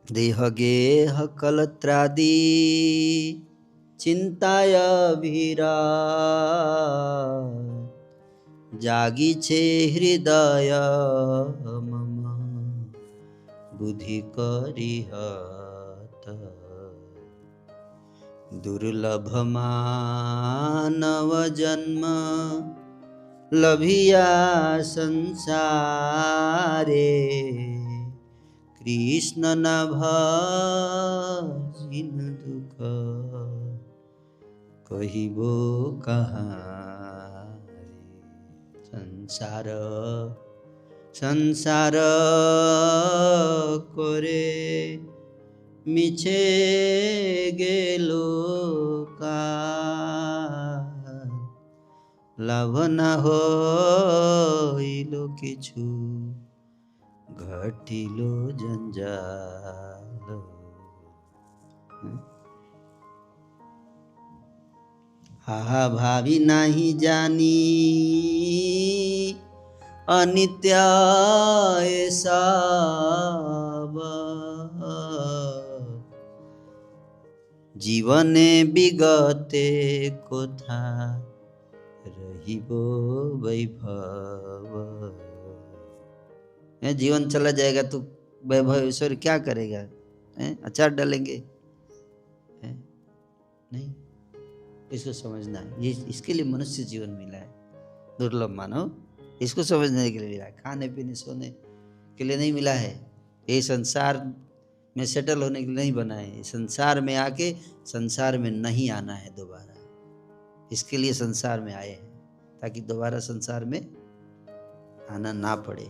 देह गेह कलत्रादि चिंताय भीरा जागी छे हृदय मम बुद्धि करिहत दुर्लभ मानव जन्म लभिया संसारे कृष्ण न भजिन दुख कहिबो कहाँ संसार संसार करे मिछे गेलो का लाभ न होइलो किछु घटिलो जंजाल। हाहा भावी नाही जानी अनित्य सब जीवने विगते कोथा रहिबो वैभव। जीवन चला जाएगा तो वैभव ऐश्वर्य क्या करेगा? अचार डालेंगे? नहीं, इसको समझना है। ये इसके लिए मनुष्य जीवन मिला है, दुर्लभ मानव इसको समझने के लिए मिला है, खाने पीने सोने के लिए नहीं मिला है। ये संसार में सेटल होने के लिए नहीं बना है। संसार में आके संसार में नहीं आना है दोबारा, इसके लिए संसार में आए हैं ताकि दोबारा संसार में आना ना पड़े।